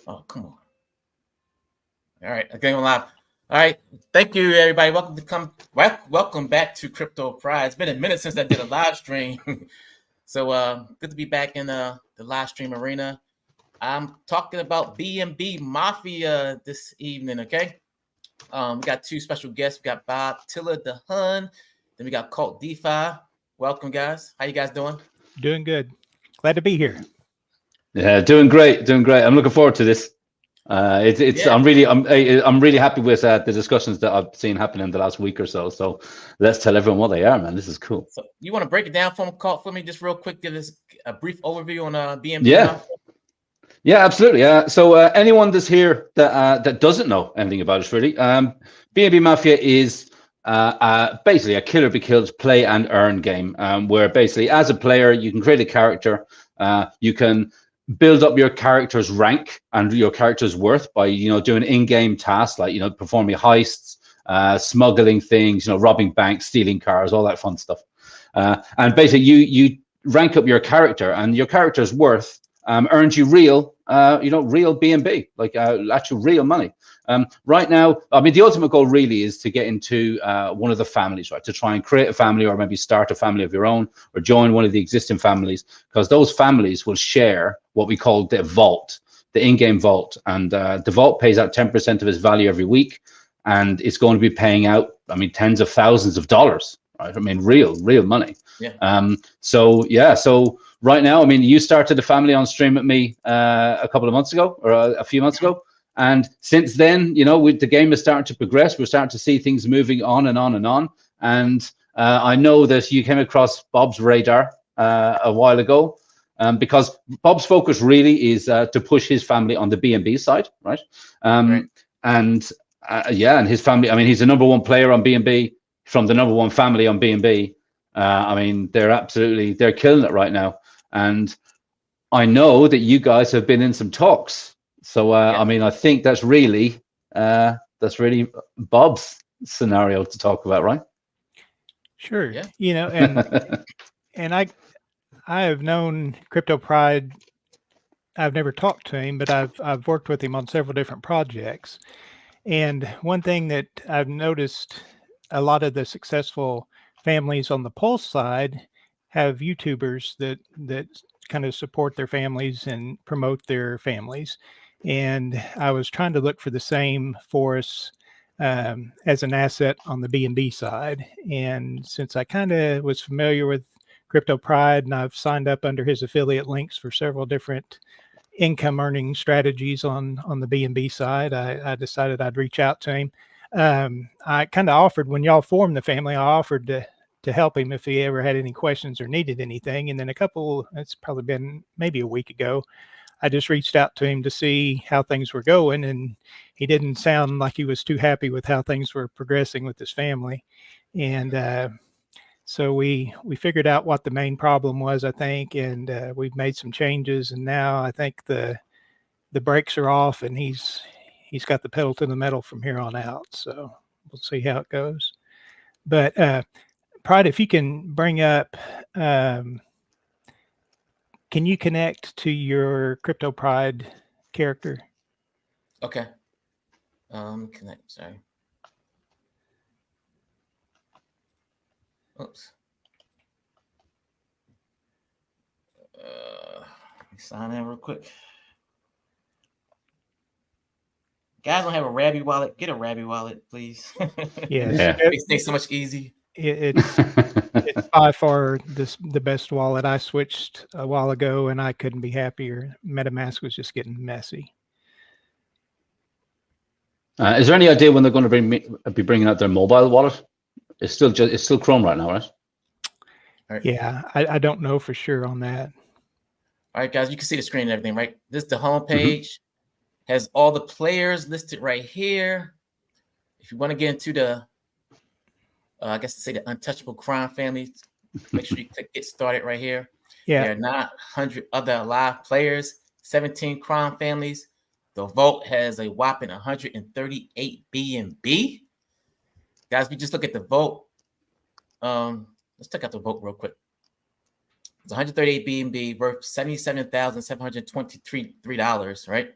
Oh, come on. All right, again, live. All right, thank you, everybody. Welcome back to Crypto Pride. It's been a minute since I did a live stream, so good to be back in the live stream arena. I'm talking about Bnb Mafia this evening. Okay, we got two special guests. We got Bob Tiller the Hun, then we got Cult DeFi. Welcome, guys. How you guys doing? Doing good. Glad to be here. Yeah, doing great. I'm looking forward to this. I'm really happy with the discussions that I've seen happen in the last week or so. So let's tell everyone what they are, man. This is cool. So you want to break it down for me just real quick? Give us a brief overview on Bnb. Yeah. Yeah, absolutely. So anyone that's here that doesn't know anything about us, really, Bnb Mafia is basically a kill or be killed play and earn game, where basically as a player you can create a character, you can build up your character's rank and your character's worth by doing in-game tasks like performing heists, smuggling things, robbing banks, stealing cars, all that fun stuff. And basically you rank up your character, and your character's worth earns you real Bnb, like actual real money. Right now, I mean, the ultimate goal really is to get into one of the families, right? To try and create a family, or maybe start a family of your own, or join one of the existing families, because those families will share what we call the vault, the in-game vault, and the vault pays out 10% of its value every week, and it's going to be paying out, I mean, tens of thousands of dollars, right? I mean, real money. Yeah. So right now, I mean, you started a family on stream with me a couple of months ago, or a few months ago. And since then, the game is starting to progress. We're starting to see things moving on and on and on. And I know that you came across Bob's radar a while ago, because Bob's focus really is to push his family on the Bnb side, right? Right. And his family, I mean, he's the #1 player on Bnb from the #1 family on Bnb. I mean, they're killing it right now. And I know that you guys have been in some talks. So, I mean, I think that's really Bob's scenario to talk about, right? Sure. Yeah. And I have known Crypto Pride. I've never talked to him, but I've worked with him on several different projects. And one thing that I've noticed, a lot of the successful families on the Pulse side have YouTubers that kind of support their families and promote their families. And I was trying to look for the same for us as an asset on the Bnb side. And since I kind of was familiar with Crypto Pride, and I've signed up under his affiliate links for several different income earning strategies on the Bnb side, I decided I'd reach out to him. I kind of offered, when y'all formed the family, I offered to help him if he ever had any questions or needed anything. And then it's probably been maybe a week ago, I just reached out to him to see how things were going, and he didn't sound like he was too happy with how things were progressing with his family. And so we figured out what the main problem was, I think, and we've made some changes, and now I think the brakes are off, and he's got the pedal to the metal from here on out. So we'll see how it goes. But Pride, if you can bring up, can you connect to your Crypto Pride character? Okay. Connect. Sorry. Oops. Let me sign in real quick. Guys don't have a Rabby wallet. Get a Rabby wallet, please. Yes. It makes things so much easy. It's by far the best wallet. I switched a while ago, and I couldn't be happier. MetaMask was just getting messy. Is there any idea when they're going to be bringing out their mobile wallet? It's still Chrome right now, right? All right. Yeah, I don't know for sure on that. All right, guys, you can see the screen and everything, right? This is the homepage. Has all the players listed right here. If you want to get into the, I guess to say the untouchable crime families, make sure you click get started right here. Yeah. There are 900 other live players, 17 crime families. The vault has a whopping 138 Bnb. Guys, we just look at the vote. Let's check out the vote real quick. It's 138 Bnb worth $77,723, right?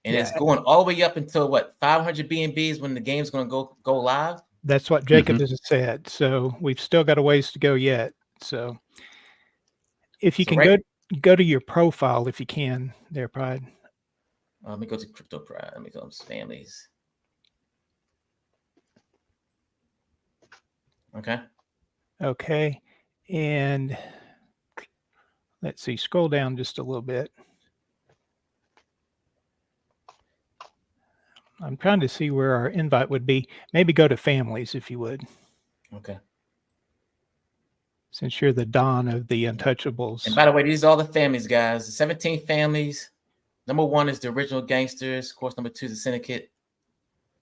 And it's going all the way up until what, 500 BNBs when the game's going to go live. That's what Jacob has said. So we've still got a ways to go yet. So if you can go to your profile, if you can, there, Pride. Let me go to Crypto Pride. Let me go to families. Okay. Okay. And let's see, scroll down just a little bit. I'm trying to see where our invite would be. Maybe go to families, if you would. Okay. Since you're the Don of the Untouchables. And by the way, these are all the families, guys. The 17 families. Number 1 is the original gangsters. Of course, number 2 is the syndicate.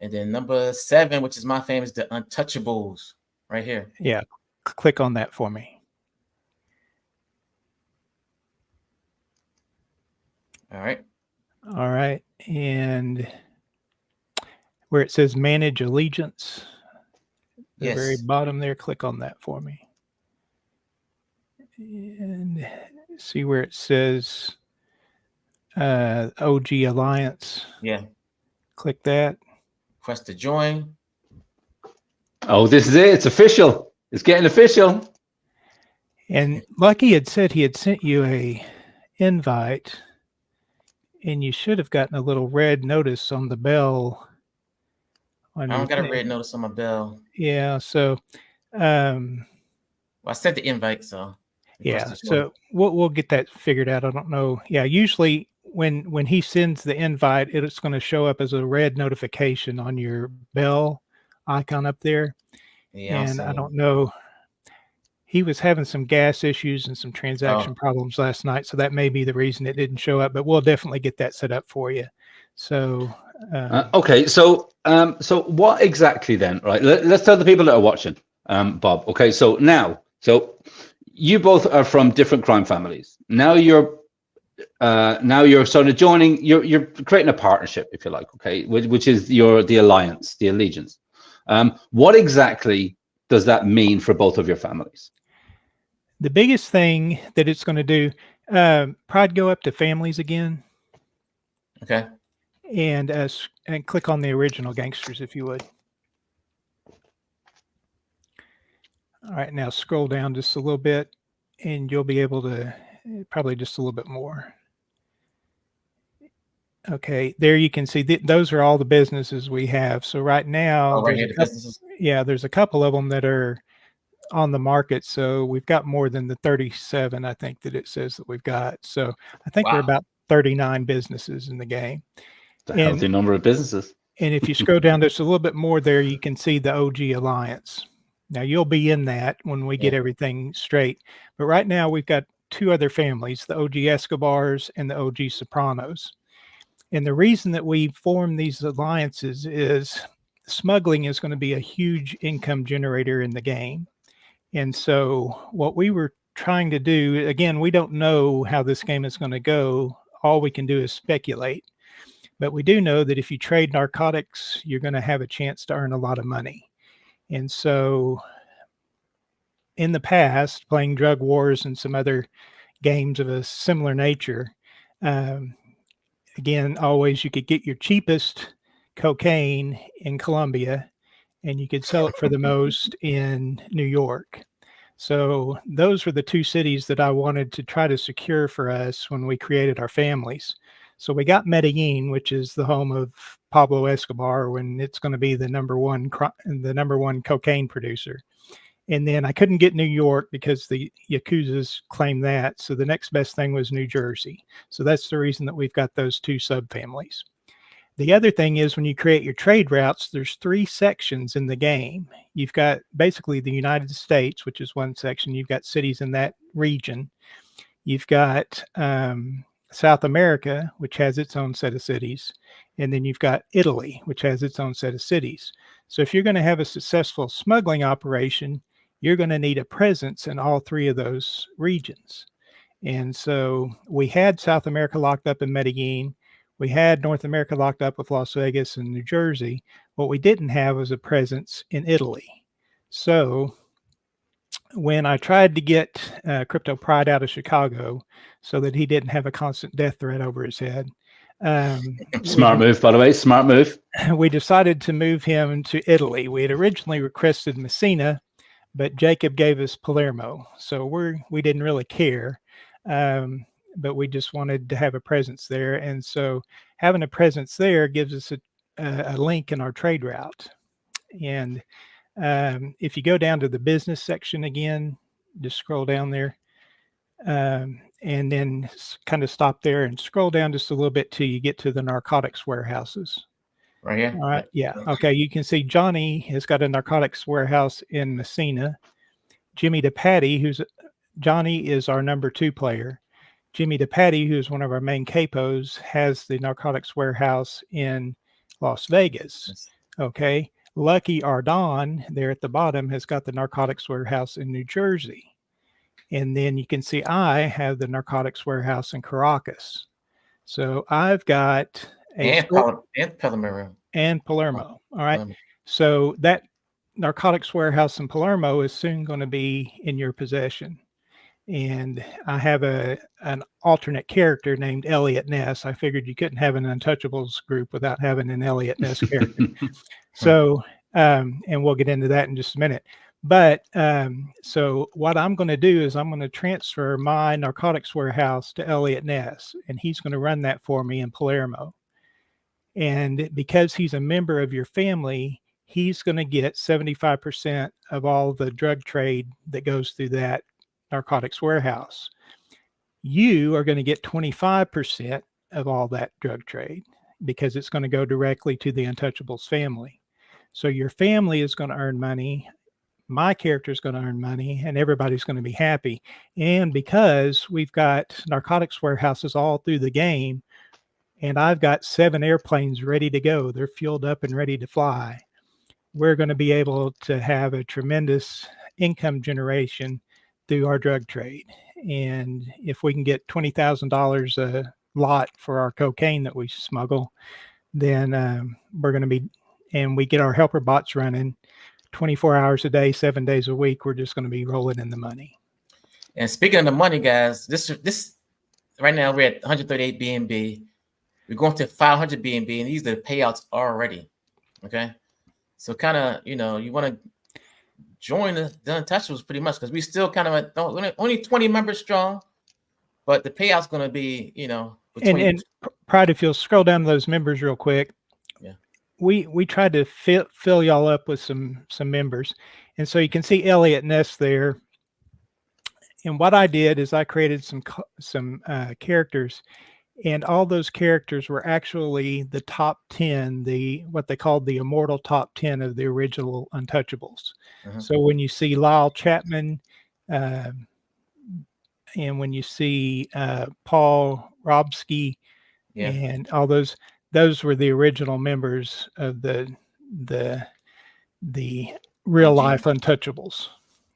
And then number 7, which is my family, is the Untouchables right here. Yeah. Click on that for me. All right. All right. And where it says manage allegiance, the very bottom there, click on that for me. And see where it says OG Alliance. Yeah. Click that. Request to join. Oh, this is it. It's official. It's getting official. And Lucky had said he had sent you a invite, and you should have gotten a little red notice on the bell. I don't got a red notice on my bell. Yeah, so well, I sent the invite, so yeah, so we'll get that figured out. I don't know. Yeah, usually when he sends the invite, it's going to show up as a red notification on your bell icon up there. Yeah, and I don't know. He was having some gas issues and some transaction problems last night, so that may be the reason it didn't show up. But we'll definitely get that set up for you. So okay, so what exactly then? Right, let's tell the people that are watching, Bob. Okay, so you both are from different crime families. Now you're sort of joining. You're creating a partnership, if you like. Okay, which is the alliance, the allegiance. What exactly does that mean for both of your families? The biggest thing that it's going to do, Pride, go up to families again. Okay. And click on the original gangsters, if you would. All right, now scroll down just a little bit, and you'll be able to probably just a little bit more. Okay, there you can see those are all the businesses we have. So right now, there's a couple of them that are on the market. So we've got more than the 37, I think, that it says that we've got. So I think we're about 39 businesses in the game. It's a healthy number of businesses. And if you scroll down, there's a little bit more there. You can see the OG Alliance. Now you'll be in that when we get everything straight. But right now we've got 2 other families, the OG Escobars and the OG Sopranos. And the reason that we form these alliances is smuggling is going to be a huge income generator in the game. And so what we were trying to do, again, we don't know how this game is going to go. All we can do is speculate. But we do know that if you trade narcotics, you're going to have a chance to earn a lot of money. And so in the past, playing Drug Wars and some other games of a similar nature, again, always you could get your cheapest cocaine in Colombia and you could sell it for the most in New York. So those were the 2 cities that I wanted to try to secure for us when we created our families. So we got Medellin, which is the home of Pablo Escobar, when it's going to be the number one cocaine producer. And then I couldn't get New York because the Yakuzas claim that. So the next best thing was New Jersey. So that's the reason that we've got those 2 subfamilies. The other thing is when you create your trade routes, there's 3 sections in the game. You've got basically the United States, which is one section. You've got cities in that region. You've got South America, which has its own set of cities. And then you've got Italy, which has its own set of cities. So if you're going to have a successful smuggling operation, you're going to need a presence in all 3 of those regions. And so we had South America locked up in Medellin. We had North America locked up with Las Vegas and New Jersey. What we didn't have was a presence in Italy. So when I tried to get Crypto Pride out of Chicago so that he didn't have a constant death threat over his head, Smart move, by the way. Smart move. We decided to move him to Italy. We had originally requested Messina, but Jacob gave us Palermo, so we didn't really care, but we just wanted to have a presence there, and so having a presence there gives us a link in our trade route. And if you go down to the business section again, just scroll down there, and then kind of stop there and scroll down just a little bit till you get to the narcotics warehouses. Right here. All right. Yeah. Okay. You can see Johnny has got a narcotics warehouse in Messina. Jimmy DePatty, Johnny is our number 2 player. Jimmy DePatty, who's one of our main capos, has the narcotics warehouse in Las Vegas. Okay. Lucky Ardon there at the bottom has got the narcotics warehouse in New Jersey. And then you can see I have the narcotics warehouse in Caracas. So I've got and Palermo. And Palermo. All right. So that narcotics warehouse in Palermo is soon going to be in your possession. And I have an alternate character named Elliot Ness. I figured you couldn't have an Untouchables group without having an Elliot Ness character. So, and we'll get into that in just a minute. But so what I'm going to do is I'm going to transfer my narcotics warehouse to Elliot Ness, and he's going to run that for me in Palermo. And because he's a member of your family, he's going to get 75% of all the drug trade that goes through that narcotics warehouse. You are going to get 25% of all that drug trade because it's going to go directly to the Untouchables family. So your family is going to earn money. My character is going to earn money, and everybody's going to be happy. And because we've got narcotics warehouses all through the game, and I've got 7 airplanes ready to go, they're fueled up and ready to fly, we're going to be able to have a tremendous income generation through our drug trade. And if we can get $20,000 a lot for our cocaine that we smuggle, then we're going to be, and we get our helper bots running 24 hours a day, 7 days a week, we're just going to be rolling in the money. And speaking of the money, guys, this right now we're at 138 BNB. We're going to 500 BNB, and these are the payouts already. Okay, so kind of, you want to join the Untouchables pretty much, because we still kind of only 20 members strong, but the payout's going to be, and Pride, if you'll scroll down to those members real quick. Yeah. We tried to fill y'all up with some members, and so you can see Elliot Ness there. And what I did is I created some characters, and all those characters were actually the top 10, what they called the immortal top 10 of the original Untouchables. So when you see Lyle Chapman, and when you see Paul Robsky, and all those were the original members of the real life Untouchables.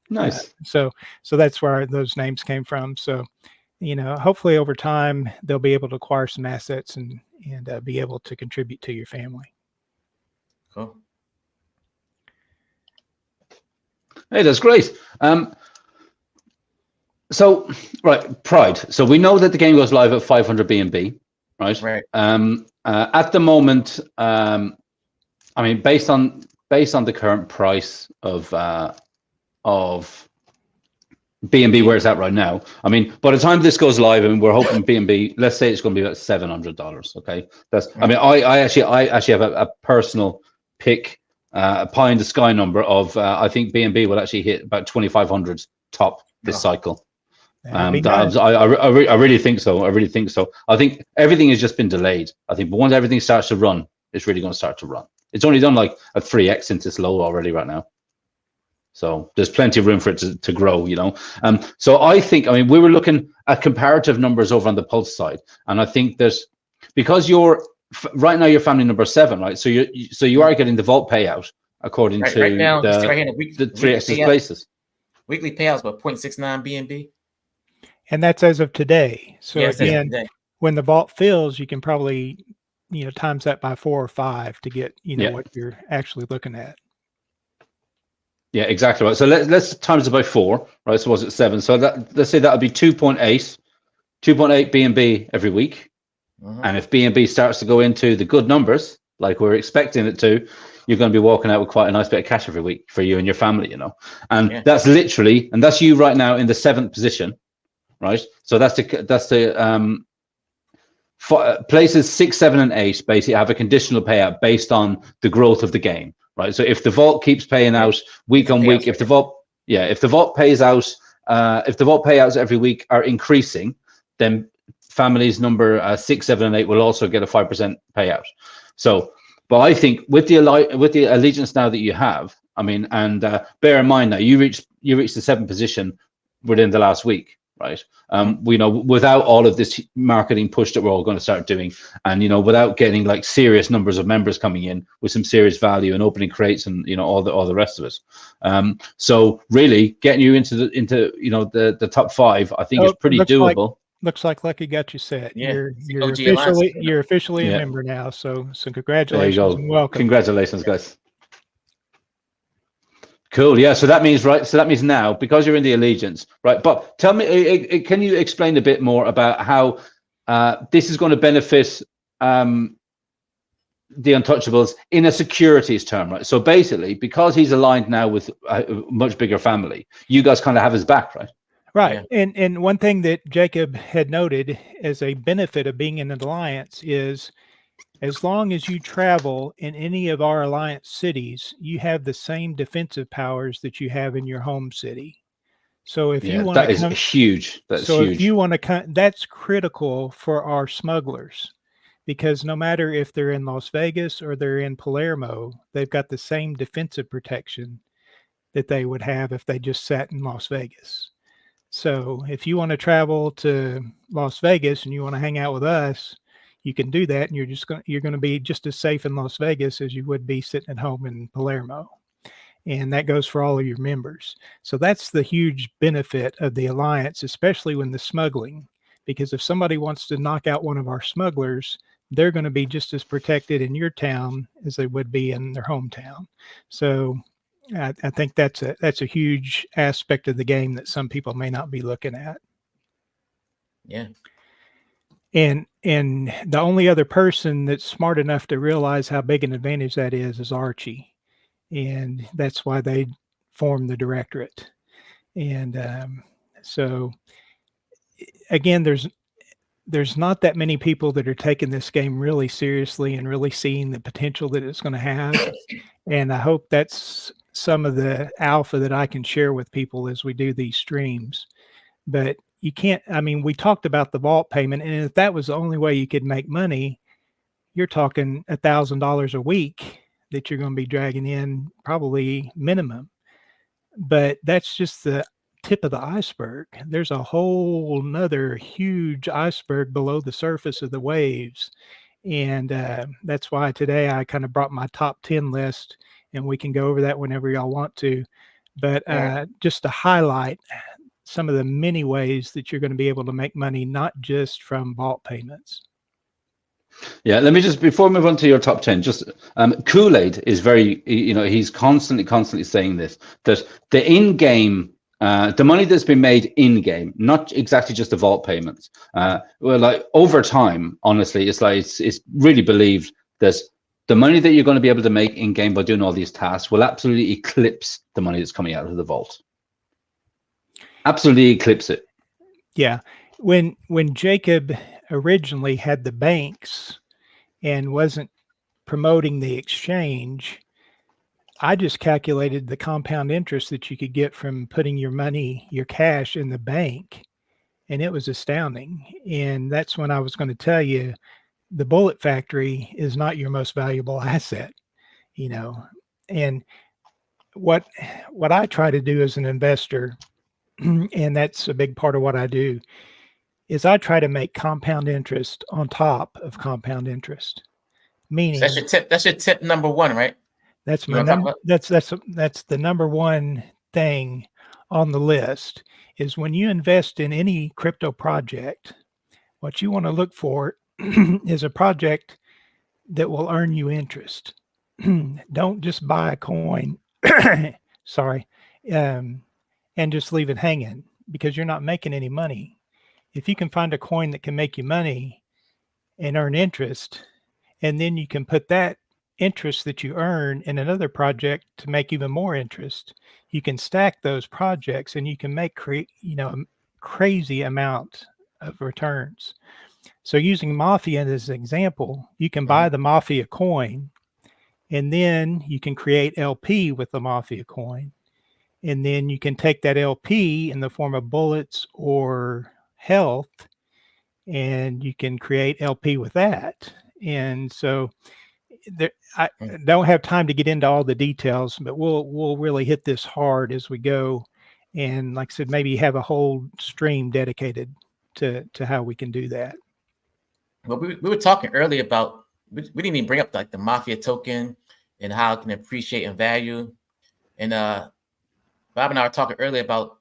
Nice. So that's where those names came from. So, hopefully over time they'll be able to acquire some assets and be able to contribute to your family. Cool. Hey, that's great. So, right, Pride. So we know that the game goes live at 500 BNB, right? Right. At the moment, based on the current price of BNB where it's at right now, by the time this goes live, we're hoping BNB, let's say it's going to be about $700. Okay, that's. I actually have a personal pick, a pie in the sky number of. I think BNB will actually hit about 2,500 top this cycle. I really think so. I think everything has just been delayed. But once everything starts to run, it's really going to start to run. It's only done like a 3x since it's low already right now. So there's plenty of room for it to grow, So I think, we were looking at comparative numbers over on the Pulse side, and I think that because right now you're family number 7, right? So you are getting the vault payout according to right now, the 3 extra places. Weekly payouts about 0.69 BNB. And that's as of today. So yes, again, when the vault fills, you can probably, times that by 4 or 5 to get, what you're actually looking at. Yeah, exactly right. So let's times it by 4, right? So was it 7? So let's say that would be 2.8 BNB every week. And if BNB starts to go into the good numbers, like we're expecting it to, you're going to be walking out with quite a nice bit of cash every week for you and your family, you know. And that's literally, and that's you right now in the 7th position, right? So that's the places 6, 7, and 8 basically have a conditional payout based on the growth of the game, right? So if the vault keeps paying out week on week, if the vault pays out, if the vault payouts every week are increasing, then families number 6, 7, and 8 will also get a 5% payout. So, but I think with the allegiance now that you have, I mean, and bear in mind now you reached the 7th position within the last week, right? We know without all of this marketing push that we're all going to start doing, and you know, without getting like serious numbers of members coming in with some serious value and opening crates and you know all the rest of it. So really getting you into the top 5, I think is pretty doable. Looks like Lucky got you set. Yeah. You're officially a member now. So congratulations and welcome. Congratulations, guys. Cool. Yeah. So that means now, because you're in the allegiance, right? But tell me, can you explain a bit more about how this is going to benefit the Untouchables in a securities term, right? So basically, because he's aligned now with a much bigger family, you guys kind of have his back, right? Right. Yeah. And one thing that Jacob had noted as a benefit of being in an alliance is, as long as you travel in any of our alliance cities, you have the same defensive powers that you have in your home city. So if you want that is huge. That's huge. If you want to come, that's critical for our smugglers, because no matter if they're in Las Vegas or they're in Palermo, they've got the same defensive protection that they would have if they just sat in Las Vegas. So if you want to travel to Las Vegas and you want to hang out with us, you can do that, and you're going to be just as safe in Las Vegas as you would be sitting at home in Palermo. And that goes for all of your members. So that's the huge benefit of the alliance, especially when the smuggling, because if somebody wants to knock out one of our smugglers, they're going to be just as protected in your town as they would be in their hometown. So I think that's a huge aspect of the game that some people may not be looking at. Yeah. And the only other person that's smart enough to realize how big an advantage that is Archie. And that's why they formed the directorate. And so again, there's not that many people that are taking this game really seriously and really seeing the potential that it's going to have. And I hope that's some of the alpha that I can share with people as we do these streams. But you can't, I mean, we talked about the vault payment, and if that was the only way you could make money, you're talking $1,000 a week that you're going to be dragging in, probably minimum. But that's just the tip of the iceberg. There's a whole nother huge iceberg below the surface of the waves. And that's why today I kind of brought my top 10 list, and we can go over that whenever y'all want to. But just to highlight some of the many ways that you're going to be able to make money, not just from vault payments. Yeah, let me just, before we move on to your top 10, just Kool-Aid is very, he's constantly saying this, that the in-game, the money that's been made in-game, not exactly just the vault payments, well, like over time, honestly, it's really believed that the money that you're going to be able to make in-game by doing all these tasks will absolutely eclipse the money that's coming out of the vault. Absolutely eclipse it. Yeah. When Jacob originally had the banks and wasn't promoting the exchange, I just calculated the compound interest that you could get from putting your money, your cash in the bank, and it was astounding. And that's when I was going to tell you, the bullet factory is not your most valuable asset, and what I try to do as an investor, and that's a big part of what I do, is I try to make compound interest on top of compound interest. Meaning, so that's your tip number one, right? That's my number. That's the number one thing on the list, is when you invest in any crypto project, what you want to look for is a project that will earn you interest. Don't just buy a coin, sorry, and just leave it hanging, because you're not making any money. If you can find a coin that can make you money, and earn interest. And then you can put that interest that you earn in another project to make even more interest. You can stack those projects and you can make a crazy amount of returns. So using Mafia as an example, you can buy the Mafia coin, and then you can create LP with the Mafia coin. And then you can take that LP in the form of bullets or health, and you can create LP with that. And so I don't have time to get into all the details, but we'll really hit this hard as we go. And like I said, maybe have a whole stream dedicated to how we can do that. Well, we were talking earlier about, we didn't even bring up like the Mafia token and how it can appreciate in value. And Bob and I were talking earlier about,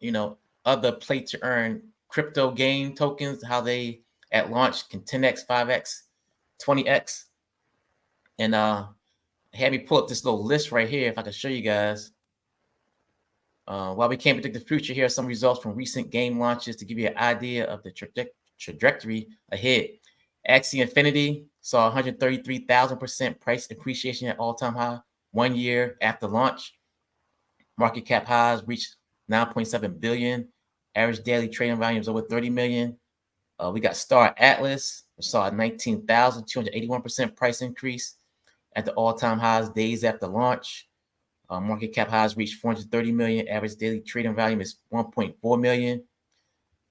other play to earn crypto game tokens, how they at launch can 10x, 5x, 20x. And had me pull up this little list right here, if I can show you guys. While we can't predict the future, here are some results from recent game launches to give you an idea of the trajectory ahead. Axie Infinity saw 133,000% price appreciation at all-time high 1 year after launch. Market cap highs reached 9.7 billion. Average daily trading volumes over 30 million. We got Star Atlas, which saw a 19,281% price increase at the all-time highs days after launch. Market cap highs reached 430 million. Average daily trading volume is 1.4 million.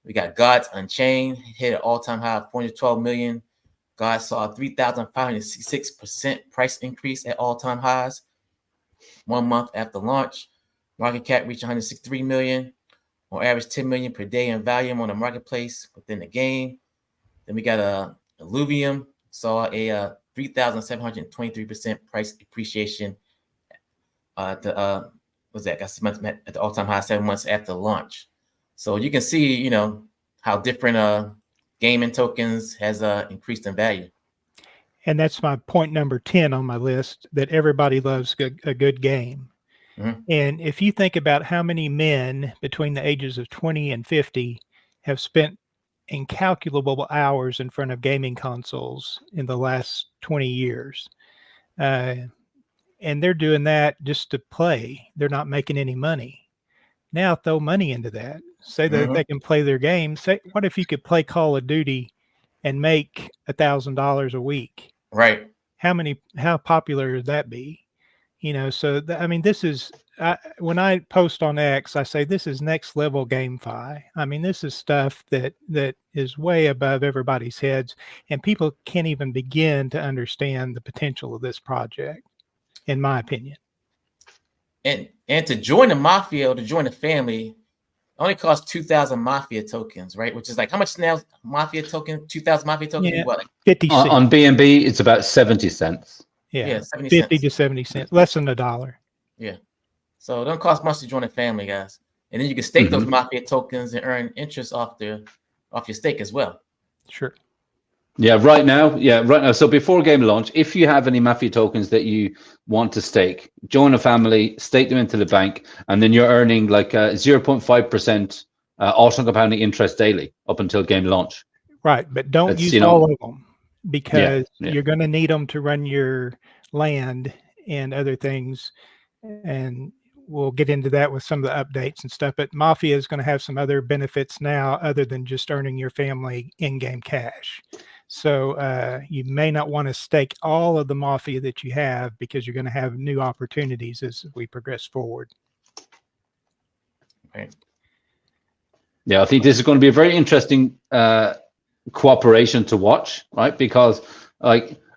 We got Gods Unchained, hit an all-time high of 412 million. God saw a 3,566% price increase at all-time highs 1 month after launch. Market cap reached 163 million, on average 10 million per day in volume on the marketplace within the game. Then we got Illuvium, saw a 3,723% price appreciation at the all-time high 7 months after launch. So you can see, how different gaming tokens has increased in value. And that's my point number 10 on my list, that everybody loves a good game. And if you think about how many men between the ages of 20 and 50 have spent incalculable hours in front of gaming consoles in the last 20 years, and they're doing that just to play, they're not making any money. Now throw money into that. Say that they can play their game. Say, what if you could play Call of Duty and make $1,000 a week? Right. How popular would that be? So this is, when I post on X, I say this is next level GameFi. This is stuff that is way above everybody's heads, and people can't even begin to understand the potential of this project, in my opinion. And to join the Mafia or to join the family only costs 2,000 Mafia tokens, right? Which is like, how much now Mafia token? 2,000 Mafia tokens? Yeah, what, like 50 cents. On Bnb, it's about 70 cents. Yeah, 70 50 cents. to 70 cents, less than $1. Yeah. So it don't cost much to join the family, guys. And then you can stake those Mafia tokens and earn interest off your stake as well. Sure. Yeah, right now. So before game launch, if you have any Mafia tokens that you want to stake, join a family, stake them into the bank, and then you're earning like 0.5% auto compounding interest daily up until game launch. Right, but don't use all of them, because you're going to need them to run your land and other things. And we'll get into that with some of the updates and stuff. But Mafia is going to have some other benefits now other than just earning your family in-game cash. So you may not want to stake all of the Mafia that you have, because you're going to have new opportunities as we progress forward. Right. Yeah, I think this is going to be a very interesting cooperation to watch, right? Because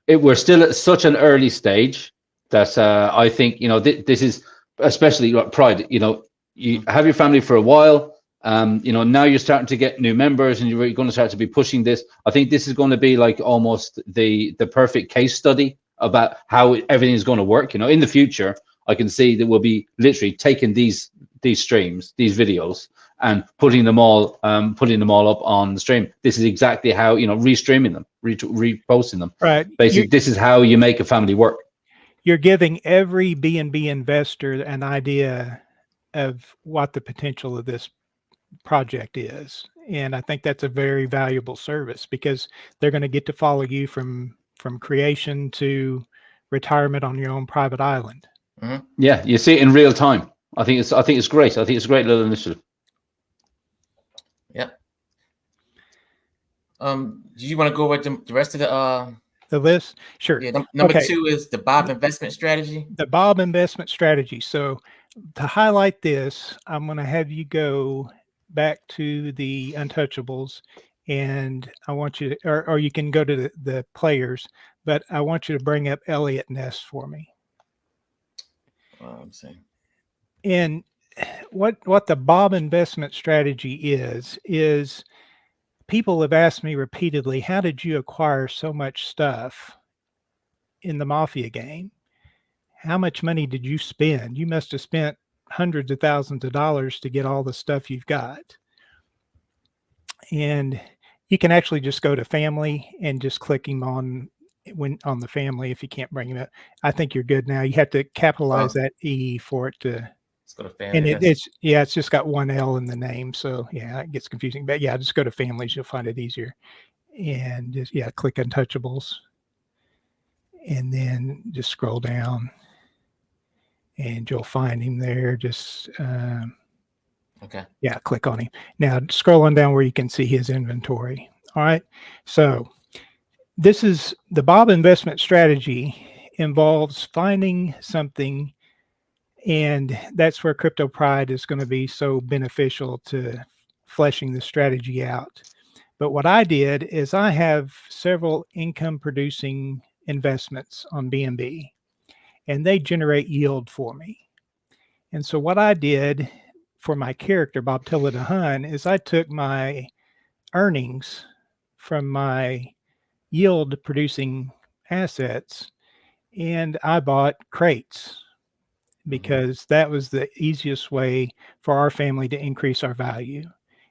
we're still at such an early stage that I think, this is, especially Pride, you have your family for a while. Now you're starting to get new members and you're going to start to be pushing this. I think this is going to be like almost the perfect case study about how everything is going to work. In the future, I can see that we'll be literally taking these streams, these videos, and putting them all up on the stream. This is exactly how, restreaming them, reposting them. Right. Basically, this is how you make a family work. You're giving every Bnb investor an idea of what the potential of this project is. And I think that's a very valuable service because they're going to get to follow you from creation to retirement on your own private island. Mm-hmm. Yeah, you see it in real time. I think it's great. I think it's a great little initiative. Yep. Do you want to go with the rest of the list? Sure. Yeah. Number 2 is the Bob investment strategy. The Bob investment strategy. So to highlight this, I'm going to have you go back to the Untouchables, and I want you to, or you can go to the players, but I want you to bring up Elliot Ness for me. I'm saying. And what the Bob investment strategy is people have asked me repeatedly, how did you acquire so much stuff in the Mafia game? How much money did you spend? You must have spent hundreds of thousands of dollars to get all the stuff you've got. And you can actually just go to family and just clicking on the family if you can't bring it up. I think you're good now. You have to capitalize that E for it to. Let's go to family. And it's just got one L in the name. So yeah, it gets confusing. But yeah, just go to families. You'll find it easier. And just, click Untouchables. And then just scroll down. And you'll find him there. Just okay. Yeah, click on him. Now scroll on down where you can see his inventory. All right. So this is the Bob investment strategy involves finding something, and that's where Crypto Pride is going to be so beneficial to fleshing the strategy out. But what I did is I have several income producing investments on Bnb, and they generate yield for me. And so what I did for my character, Bob Tilla the Hun, is I took my earnings from my yield producing assets and I bought crates because that was the easiest way for our family to increase our value.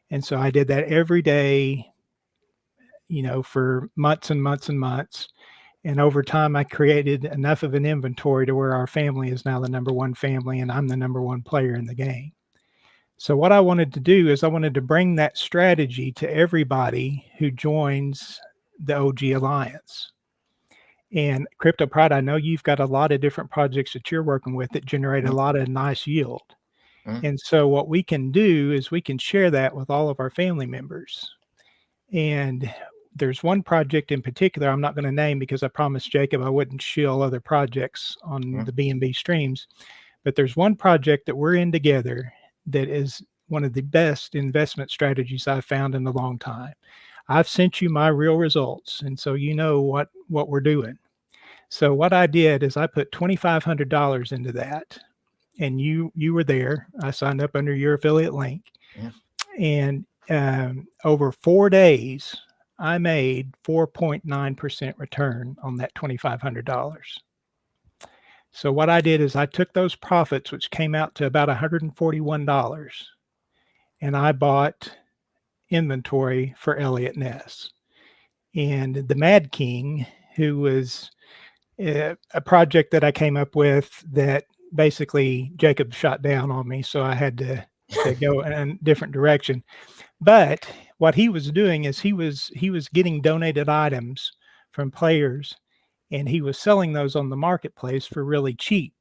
And so I did that every day, for months and months and months. And over time, I created enough of an inventory to where our family is now the number one family and I'm the number one player in the game. So what I wanted to do is I wanted to bring that strategy to everybody who joins the OG Alliance. And Crypto Pride, I know you've got a lot of different projects that you're working with that generate a lot of nice yield. And so what we can do is we can share that with all of our family members. And there's one project in particular I'm not going to name because I promised Jacob I wouldn't shill other projects on the Bnb streams. But there's one project that we're in together that is one of the best investment strategies I've found in a long time. I've sent you my real results, and so you know what we're doing. So what I did is I put $2,500 into that, and you were there. I signed up under your affiliate link, and over 4 days, I made 4.9% return on that $2,500. So what I did is I took those profits, which came out to about $141, and I bought inventory for Elliot Ness. And the Mad King, who was a project that I came up with that basically Jacob shot down on me, so I had to go in a different direction. But what he was doing is he was getting donated items from players, and he was selling those on the marketplace for really cheap.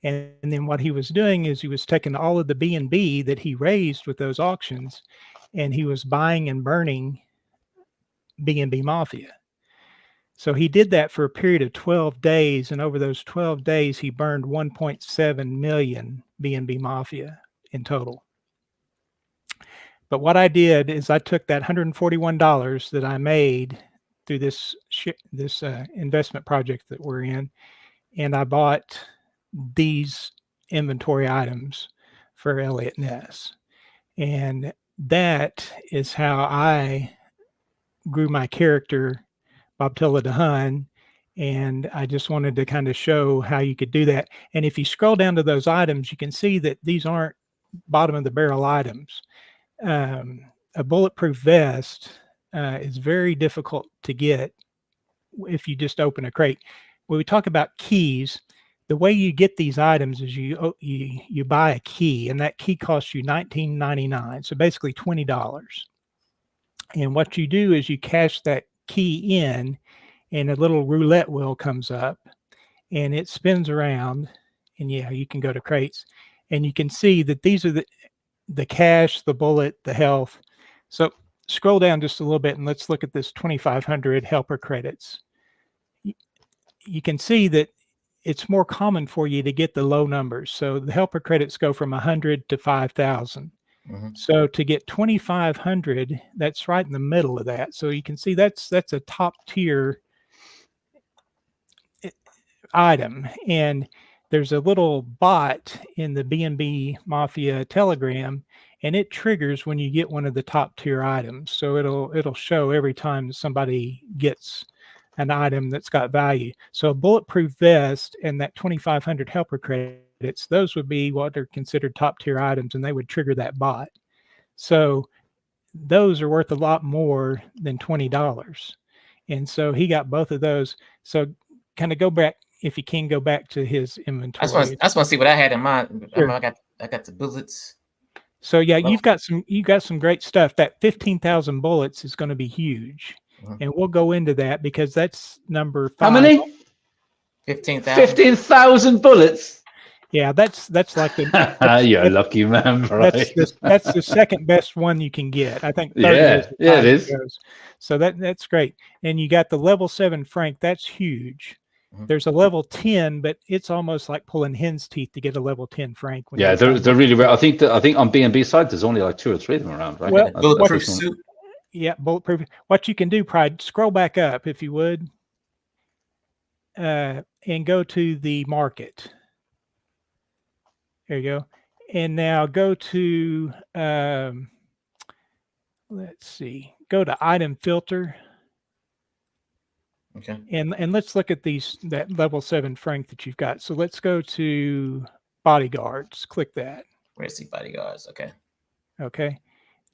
And then what he was doing is he was taking all of the Bnb that he raised with those auctions, and he was buying and burning Bnb Mafia. So he did that for a period of 12 days, and over those 12 days, he burned 1.7 million Bnb Mafia in total. But what I did is I took that $141 that I made through this investment project that we're in, and I bought these inventory items for Elliot Ness. And that is how I grew my character, Bob Tilla the Hun. And I just wanted to kind of show how you could do that. And if you scroll down to those items, you can see that these aren't bottom of the barrel items. A bulletproof vest is very difficult to get if you just open a crate. When we talk about keys, the way you get these items is you buy a key, and that key costs you $19.99, so basically $20. And what you do is you cash that key in, and a little roulette wheel comes up, and it spins around, and yeah, you can go to crates, and you can see that these are the cash, the bullet, the health. So scroll down just a little bit, and let's look at this 2,500 helper credits. You can see that it's more common for you to get the low numbers. So the helper credits go from 100 to 5,000. So to get 2,500, that's right in the middle of that. So you can see that's a top tier item. And there's a little bot in the Bnb Mafia Telegram, and it triggers when you get one of the top tier items. So it'll show every time somebody gets an item that's got value. So a bulletproof vest and that 2,500 helper credits, those would be what are considered top tier items, and they would trigger that bot. So those are worth a lot more than $20. And so he got both of those. So kind of go back, if you can go back to his inventory. I just want to see what I had in mind. Sure. I got the bullets. So yeah, you've got some great stuff. That 15,000 bullets is going to be huge. And we'll go into that because that's number 5. How many? 15,000. 15,000 bullets. Yeah, that's like the you're a lucky man, right? That's the second best one you can get. I think. Yeah, it is. So that's great. And you got the level 7 Frank. That's huge. There's a level 10, but it's almost like pulling hen's teeth to get a level 10 Frank. Yeah, they're really rare. I think on BNB side, there's only like 2 or 3 of them around, right? Well, bulletproof suit. Yeah, bulletproof. What you can do, Pride, scroll back up if you would, and go to the market. There you go. And now go to, let's see, go to item filter. Okay. And let's look at that level 7 Frank that you've got. So let's go to bodyguards. Click that. Where to see bodyguards? Okay. Okay.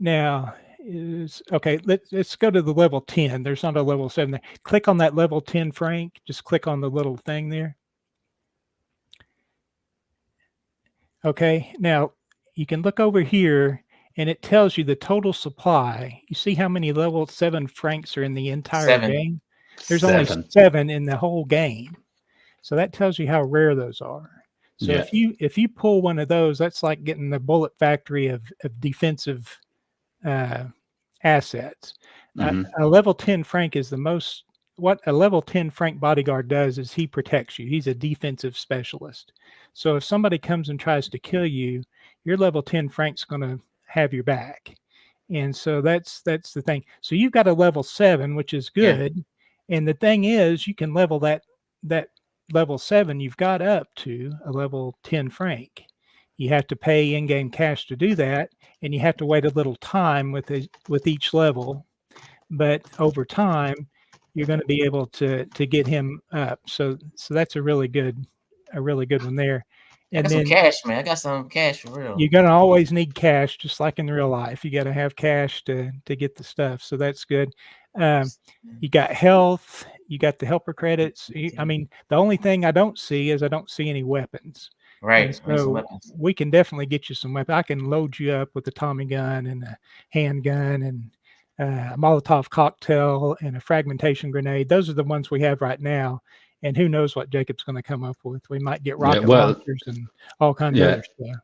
Now let's go to the level 10. There's not a level 7 there. Click on that level 10 Frank. Just click on the little thing there. Okay. Now you can look over here, and it tells you the total supply. You see how many level 7 Franks are in the entire game? There's only 7 in the whole game. So that tells you how rare those are. So if you pull one of those, that's like getting the bullet factory of defensive assets. A level 10 Frank is the most. What a level 10 Frank bodyguard does is he protects you. He's a defensive specialist. So if somebody comes and tries to kill you, your level 10 Frank's going to have your back. And so that's the thing. So you've got a level 7, which is good. Yeah. And the thing is, you can level that level 7 you've got up to a level 10 Frank. You have to pay in-game cash to do that, and you have to wait a little time with each level. But over time, you're going to be able to get him up. So that's a really good one there. And I got some cash, man. I got some cash for real. You're going to always need cash, just like in real life. You got to have cash to get the stuff. So that's good. You got health. You got the helper credits. I mean, the only thing I don't see is any weapons. Right. So we can definitely get you some weapons. I can load you up with a Tommy gun and a handgun and a Molotov cocktail and a fragmentation grenade. Those are the ones we have right now. And who knows what Jacob's going to come up with. We might get rocket launchers and all kinds of other stuff.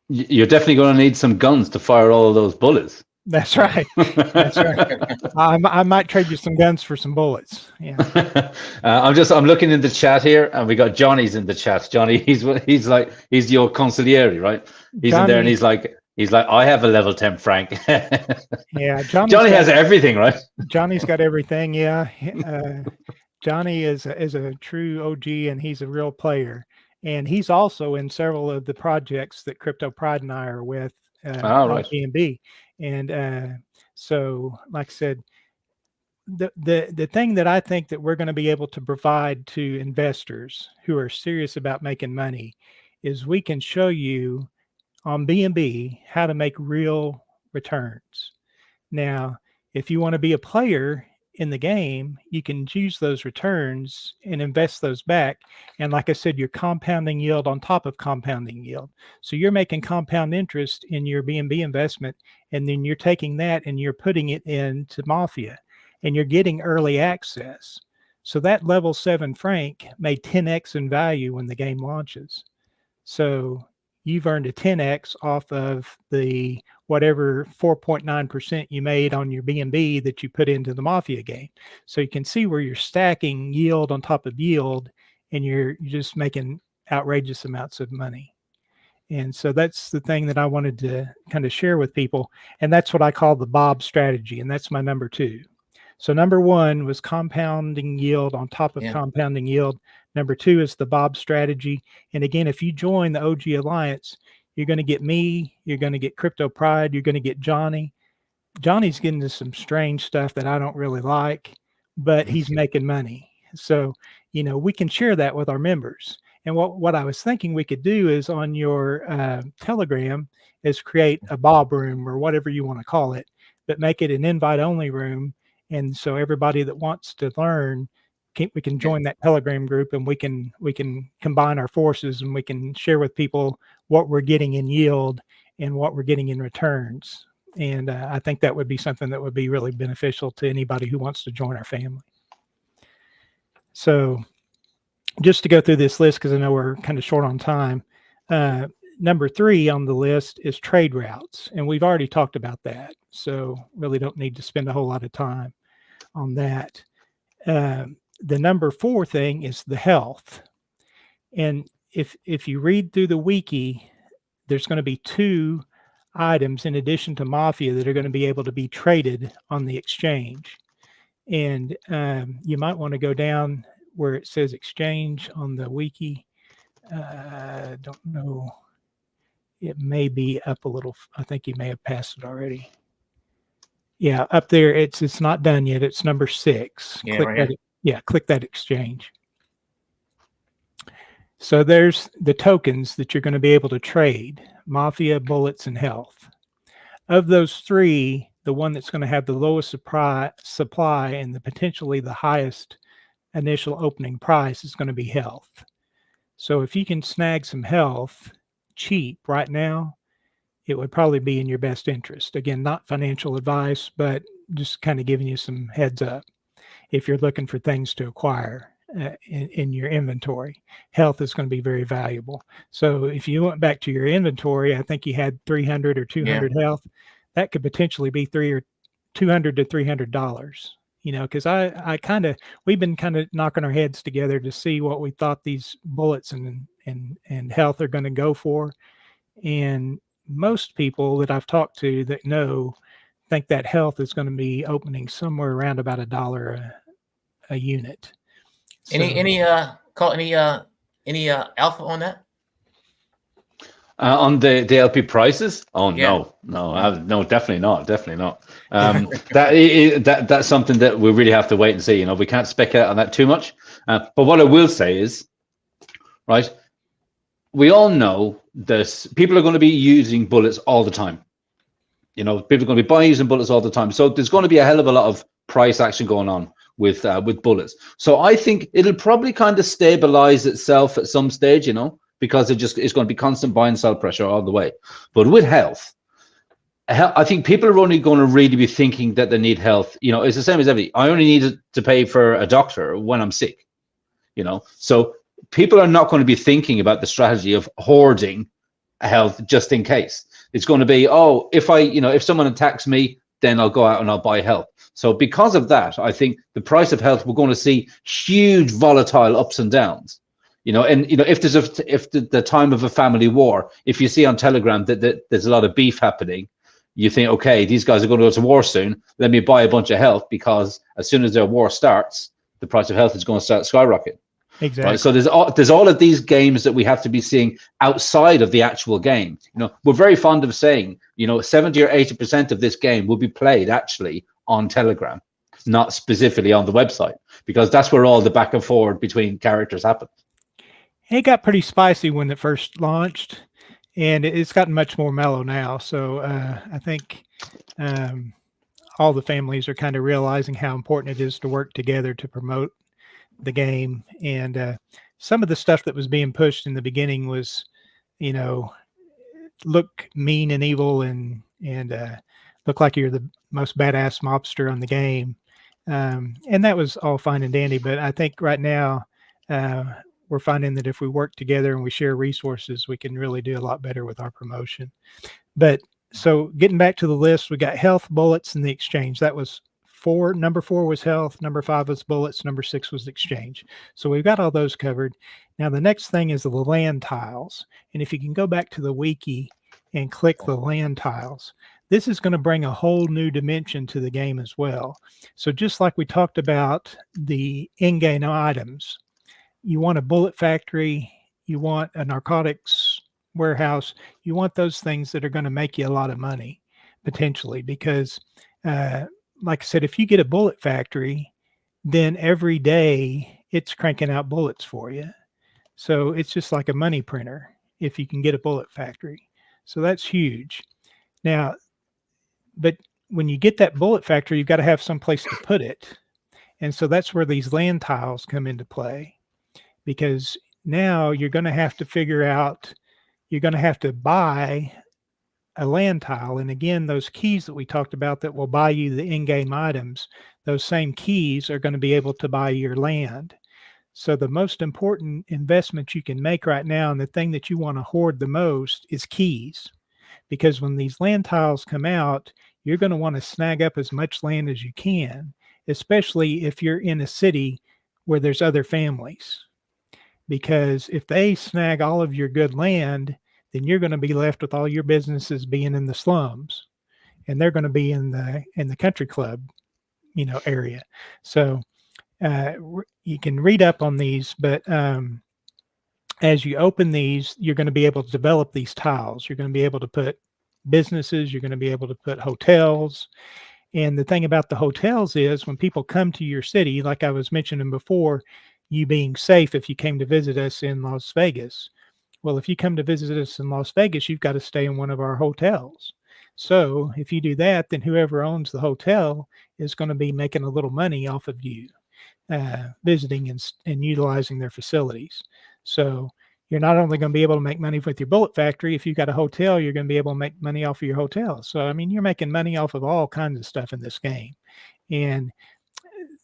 You're definitely going to need some guns to fire all of those bullets. That's right. That's right. I might trade you some guns for some bullets. Yeah. I'm looking in the chat here, and we got Johnny's in the chat. Johnny, he's your consigliere, right? He's in there, and he's like, I have a level 10 Frank. Yeah, Johnny has everything, right? Johnny's got everything. Yeah. Johnny is a true OG, and he's a real player. And he's also in several of the projects that Crypto Pride and I are with on Bnb. And so, like I said, the thing that I think that we're going to be able to provide to investors who are serious about making money is we can show you on Bnb how to make real returns. Now, if you want to be a player, in the game, you can use those returns and invest those back. And like I said, you're compounding yield on top of compounding yield. So you're making compound interest in your Bnb investment, and then you're taking that and you're putting it into Mafia, and you're getting early access. So that level 7 Frank made 10x in value when the game launches. So you've earned a 10x off of the whatever 4.9% you made on your Bnb that you put into the Mafia game. So you can see where you're stacking yield on top of yield, and you're just making outrageous amounts of money. And so that's the thing that I wanted to kind of share with people. And that's what I call the Bob strategy. And that's my number 2. So number 1 was compounding yield on top of compounding yield. Number 2 is the Bob strategy. And again, if you join the OG Alliance, you're going to get me, you're going to get Crypto Pride, you're going to get Jonny. Johnny's getting into some strange stuff that I don't really like, but he's making money. So, you know, we can share that with our members. And what I was thinking we could do is on your Telegram is create a Bob room or whatever you want to call it, but make it an invite-only room. And so everybody that wants to learn, we can join that Telegram group, and we can combine our forces, and we can share with people what we're getting in yield and what we're getting in returns. And I think that would be something that would be really beneficial to anybody who wants to join our family. So just to go through this list, because I know we're kind of short on time, number 3 on the list is trade routes. And we've already talked about that. So really don't need to spend a whole lot of time on that. The number 4 thing is the health. And if you read through the wiki, there's going to be 2 items in addition to Mafia that are going to be able to be traded on the exchange. And you might want to go down where it says exchange on the wiki. Don't know. It may be up a little. I think you may have passed it already. Yeah, up there. It's not done yet. It's number 6. Yeah, click right that. here. Yeah, click that exchange. So there's the tokens that you're going to be able to trade: Mafia, bullets, and health. Of those 3, the one that's going to have the lowest supply and the potentially the highest initial opening price is going to be health. So if you can snag some health cheap right now, it would probably be in your best interest. Again, not financial advice, but just kind of giving you some heads up. If you're looking for things to acquire in your inventory, health is going to be very valuable. So if you went back to your inventory, I think you had 300 or 200 health. That could potentially be $200 to $300. You know, because we've been kind of knocking our heads together to see what we thought these bullets and health are going to go for. And most people that I've talked to that know think that health is going to be opening somewhere around about $1 a unit. So, any alpha on that? On the LP prices? Oh Yeah. No, definitely not. That's something that we really have to wait and see. You know, we can't speculate on that too much. But what I will say is, right, we all know that people are going to be using bullets all the time. You know, people are going to be buying using bullets all the time. So there's going to be a hell of a lot of price action going on with bullets. So I think it'll probably kind of stabilize itself at some stage, you know, because it's going to be constant buy and sell pressure all the way. But with health, I think people are only going to really be thinking that they need health. You know, it's the same as everything. I only need to pay for a doctor when I'm sick, you know. So people are not going to be thinking about the strategy of hoarding health just in case. It's going to be, oh, if someone attacks me, then I'll go out and I'll buy health. So because of that, I think the price of health, we're going to see huge volatile ups and downs. You know, and you know, if the time of a family war, if you see on Telegram that there's a lot of beef happening, you think, okay, these guys are going to go to war soon. Let me buy a bunch of health, because as soon as their war starts, the price of health is going to start skyrocketing. Exactly. Right? So there's all of these games that we have to be seeing outside of the actual game. You know, we're very fond of saying, you know, 70 or 80% of this game will be played actually on Telegram, not specifically on the website, because that's where all the back and forward between characters happen. It got pretty spicy when it first launched, and it's gotten much more mellow now. So I think all the families are kind of realizing how important it is to work together to promote the game. And some of the stuff that was being pushed in the beginning was, look mean and evil and look like you're the most badass mobster on the game. And that was all fine and dandy. But I think right now we're finding that if we work together and we share resources, we can really do a lot better with our promotion. But so getting back to the list, we got health, bullets, and the exchange. That was 4. Number 4 was health. Number 5 was bullets. Number 6 was exchange. So we've got all those covered. Now the next thing is the land tiles. And if you can go back to the wiki and click the land tiles, this is going to bring a whole new dimension to the game as well. So just like we talked about the in-game items, you want a bullet factory, you want a narcotics warehouse, you want those things that are going to make you a lot of money potentially, because like I said, if you get a bullet factory, then every day it's cranking out bullets for you. So it's just like a money printer if you can get a bullet factory. So that's huge. Now, but when you get that bullet factory, you've got to have some place to put it. And so that's where these land tiles come into play, because now you're going to have to figure out, you're going to have to buy a land tile. And again, those keys that we talked about that will buy you the in-game items, those same keys are going to be able to buy your land. So the most important investment you can make right now, and the thing that you want to hoard the most, is keys. Because when these land tiles come out, you're going to want to snag up as much land as you can, especially if you're in a city where there's other families. Because if they snag all of your good land, then you're going to be left with all your businesses being in the slums, and they're going to be in the country club, area. So you can read up on these, but as you open these, you're going to be able to develop these tiles. You're going to be able to put businesses, you're going to be able to put hotels. And the thing about the hotels is when people come to your city, like I was mentioning before, you being safe if you came to visit us in Las Vegas. Well, if you come to visit us in Las Vegas, you've got to stay in one of our hotels. So if you do that, then whoever owns the hotel is going to be making a little money off of you visiting and utilizing their facilities. So you're not only going to be able to make money with your bullet factory. If you've got a hotel, you're going to be able to make money off of your hotel. So, I mean, you're making money off of all kinds of stuff in this game. And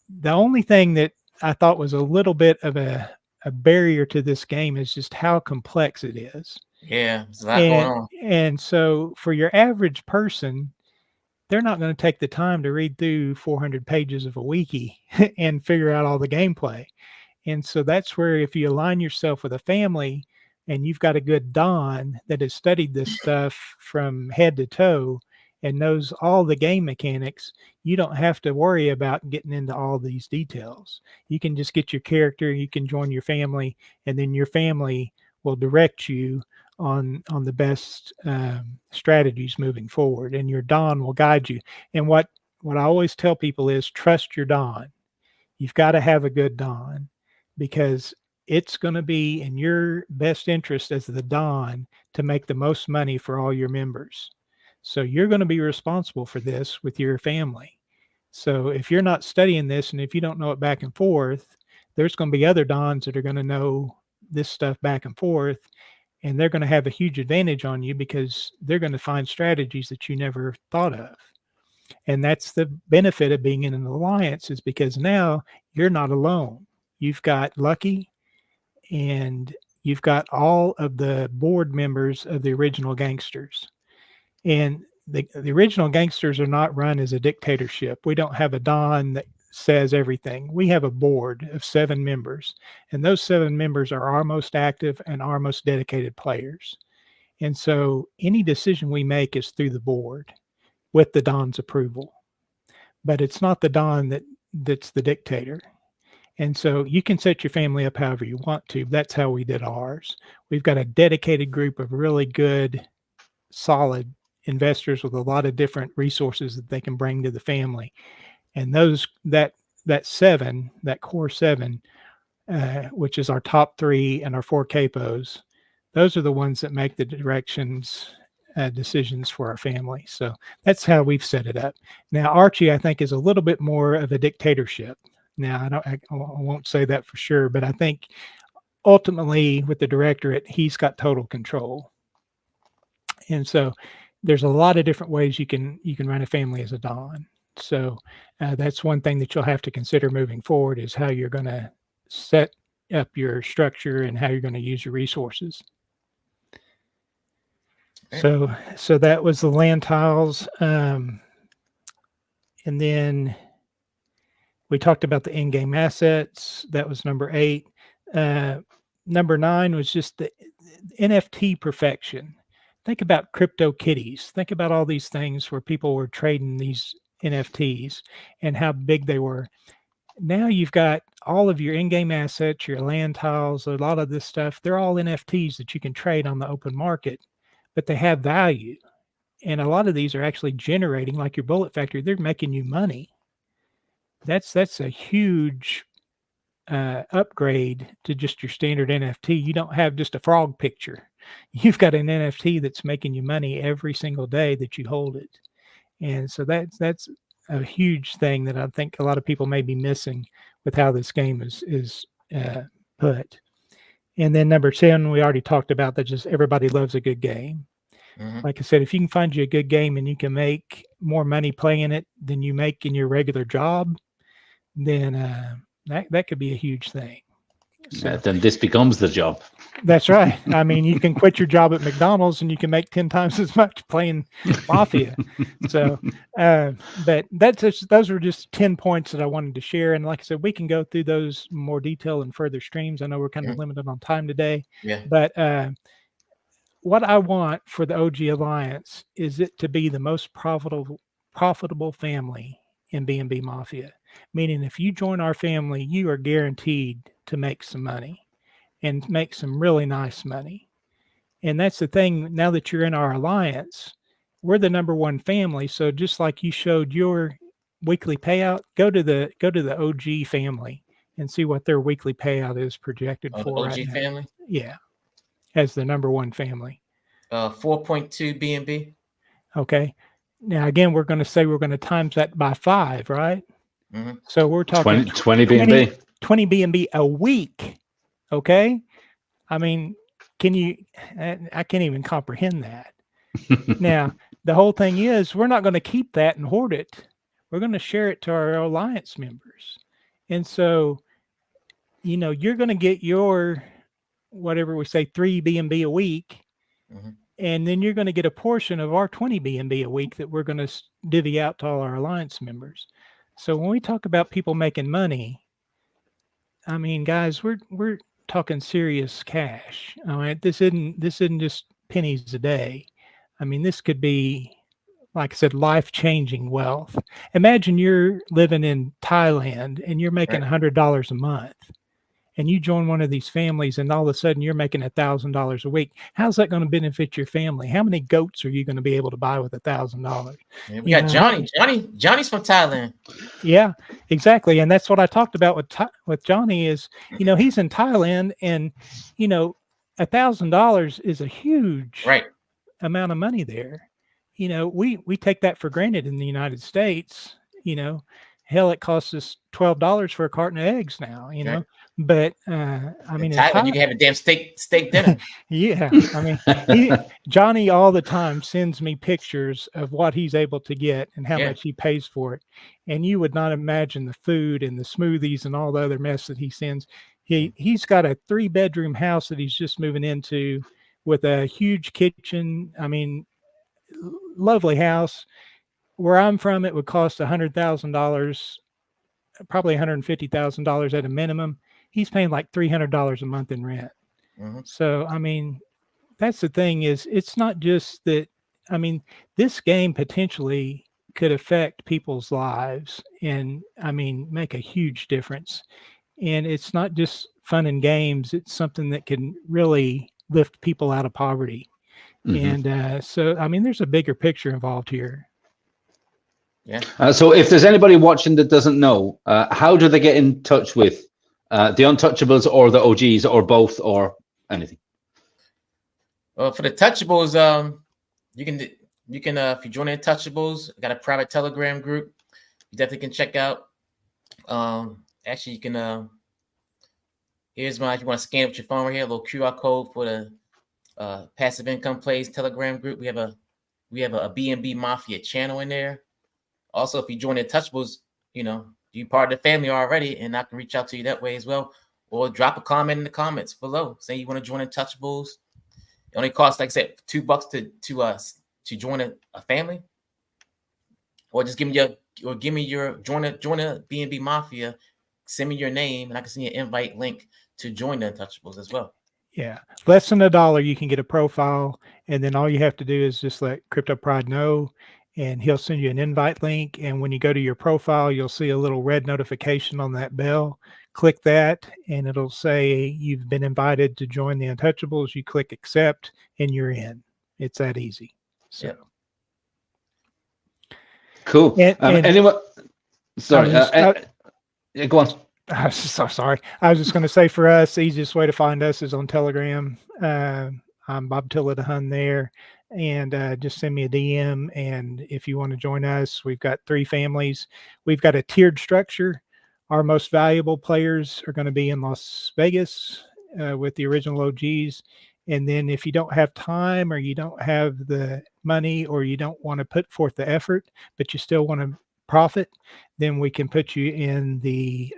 the only thing that I thought was a little bit of a barrier to this game is just how complex it is. Yeah, there's a lot going on. And so for your average person, they're not going to take the time to read through 400 pages of a wiki and figure out all the gameplay. And so that's where if you align yourself with a family and you've got a good Don that has studied this stuff from head to toe and knows all the game mechanics, you don't have to worry about getting into all these details. You can just get your character, you can join your family, and then your family will direct you on the best strategies moving forward, and your Don will guide you. And what I always tell people is trust your Don. You've got to have a good Don, because it's going to be in your best interest as the Don to make the most money for all your members. So you're going to be responsible for this with your family. So if you're not studying this, and if you don't know it back and forth, there's going to be other Dons that are going to know this stuff back and forth, and they're going to have a huge advantage on you because they're going to find strategies that you never thought of. And that's the benefit of being in an alliance, is because now you're not alone. You've got Lucky, and you've got all of the board members of the original gangsters. And the original gangsters are not run as a dictatorship. We don't have a Don that says everything. We have a board of 7 members, and those 7 members are our most active and our most dedicated players. And so any decision we make is through the board with the Don's approval. But it's not the Don that's the dictator. And so you can set your family up however you want to. That's how we did ours. We've got a dedicated group of really good, solid investors with a lot of different resources that they can bring to the family. And that core 7, which is our top 3 and our 4 capos, those are the ones that make the directions decisions for our family. So that's how we've set it up. Now, Archie, I think, is a little bit more of a dictatorship. Now, I won't say that for sure, but I think ultimately with the directorate, he's got total control. And so there's a lot of different ways you can run a family as a Don. So that's one thing that you'll have to consider moving forward, is how you're going to set up your structure and how you're going to use your resources. So that was the land tiles. And then we talked about the in-game assets. That was number 8. Number 9 was just the NFT perfection. Think about crypto kitties. Think about all these things where people were trading these NFTs and how big they were. Now you've got all of your in-game assets, your land tiles, a lot of this stuff. They're all NFTs that you can trade on the open market, but they have value. And a lot of these are actually generating, like your Bullet Factory, they're making you money. That's a huge upgrade to just your standard NFT. You don't have just a frog picture. You've got an NFT that's making you money every single day that you hold it. And so that's a huge thing that I think a lot of people may be missing with how this game is put. And then number 10, we already talked about that. Just everybody loves a good game. Like I said, if you can find you a good game and you can make more money playing it than you make in your regular job, then that could be a huge thing. So, then this becomes the job. That's right. I mean, you can quit your job at McDonald's and you can make 10 times as much playing Mafia. So, but those were just 10 points that I wanted to share. And like I said, we can go through those in more detail in further streams. I know we're kind of limited on time today. Yeah. But what I want for the OG Alliance is it to be the most profitable family in Bnb Mafia. Meaning if you join our family, you are guaranteed to make some money and make some really nice money. And that's the thing. Now that you're in our alliance, we're the #1 family. So just like you showed your weekly payout, go to the OG family and see what their weekly payout is projected for. The OG right family? Now. Yeah. As the #1 family. 4.2 BNB. Okay. Now, again, we're going to say we're going to times that by 5, right? So we're talking 20 BNB. 20 BNB a week. Okay. I mean, I can't even comprehend that. Now, the whole thing is we're not going to keep that and hoard it. We're going to share it to our alliance members. And so, you're going to get your, whatever we say, 3 BNB a week. And then you're going to get a portion of our 20 BNB a week that we're going to divvy out to all our alliance members. So when we talk about people making money, I mean, guys, we're talking serious cash. All right, this isn't just pennies a day. I mean, this could be, like I said, life-changing wealth. Imagine you're living in Thailand and you're making $100 a month, and you join one of these families, and all of a sudden you're making $1,000 a week. How's that going to benefit your family? How many goats are you going to be able to buy with $1,000? We got Johnny. Johnny's from Thailand. Yeah, exactly. And that's what I talked about with Johnny is, he's in Thailand, and $1,000 is a huge amount of money there. We take that for granted in the United States. Hell, it costs us $12 for a carton of eggs now, but I mean, in Thailand, you can have a damn steak dinner. Yeah. I mean, Johnny all the time sends me pictures of what he's able to get and how much he pays for it. And you would not imagine the food and the smoothies and all the other mess that he sends. He's got a 3-bedroom house that he's just moving into with a huge kitchen. I mean, lovely house. Where I'm from, it would cost $100,000, probably $150,000 at a minimum. He's paying like $300 a month in rent. So, I mean, that's the thing is, it's not just that. I mean, this game potentially could affect people's lives and, I mean, make a huge difference. And it's not just fun and games. It's something that can really lift people out of poverty. And so, I mean, there's a bigger picture involved here. Yeah. So if there's anybody watching that doesn't know, how do they get in touch with the Untouchables or the OGs or both or anything? Well, for the Touchables, you can if you join Untouchables, I got a private Telegram group. You definitely can check out. Actually, you can. Here's my. If you want to scan it with your phone right here, a little QR code for the Passive Income Plays Telegram group. We have a Bnb Mafia channel in there. Also, if you join Untouchables, you're part of the family already, and I can reach out to you that way as well. Or drop a comment in the comments below saying you want to join Untouchables. It only costs, like I said, $2 to join a family. Or just give me your join a Bnb Mafia. Send me your name, and I can send you an invite link to join the Untouchables as well. Yeah, less than $1, you can get a profile, and then all you have to do is just let Crypto Pride know, and he'll send you an invite link. And when you go to your profile, you'll see a little red notification on that bell. Click that, and it'll say you've been invited to join the Untouchables. You click accept, and you're in. It's that easy. So. Yep. Cool. Anyone? Sorry. Go on. I'm so sorry. I was just going to say, for us, the easiest way to find us is on Telegram. I'm Bob Tilla the Hun there, and just send me a DM. And if you want to join us, we've got 3 families. We've got a tiered structure. Our most valuable players are going to be in Las Vegas with the original OGs. And then if you don't have time, or you don't have the money, or you don't want to put forth the effort, but you still want to profit, then we can put you in the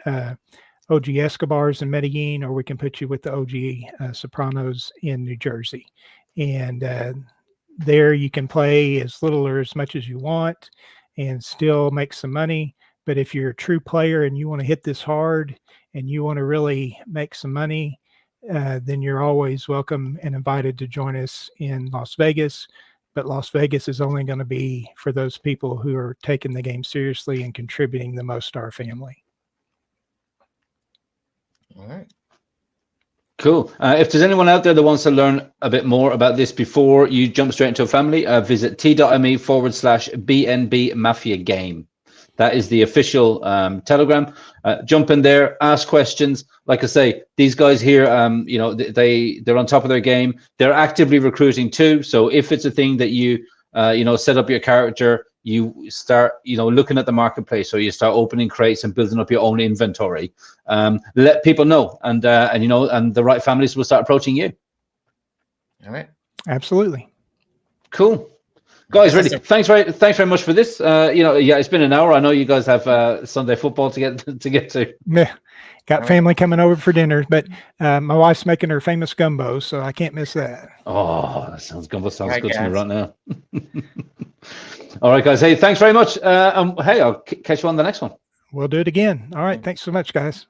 OG Escobars in Medellin, or we can put you with the OG Sopranos in New Jersey. And there you can play as little or as much as you want and still make some money. But if you're a true player and you want to hit this hard and you want to really make some money, then you're always welcome and invited to join us in Las Vegas. But Las Vegas is only going to be for those people who are taking the game seriously and contributing the most to our family. All right. Cool. If there's anyone out there that wants to learn a bit more about this before you jump straight into a family, visit t.me/BNB Mafia game. That is the official Telegram. Jump in there, ask questions. Like I say, these guys here, they're on top of their game. They're actively recruiting too. So if it's a thing that you, set up your character, you start, looking at the marketplace. So you start opening crates and building up your own inventory. Let people know, and the right families will start approaching you. All right. Absolutely. Cool. Guys, really, thanks very much for this. It's been an hour. I know you guys have Sunday football to get to. Yeah, got family coming over for dinner, but my wife's making her famous gumbo, so I can't miss that. Oh, gumbo sounds good to me right now. All right, guys. Hey, thanks very much. Hey, I'll catch you on the next one. We'll do it again. All right. Thanks so much, guys.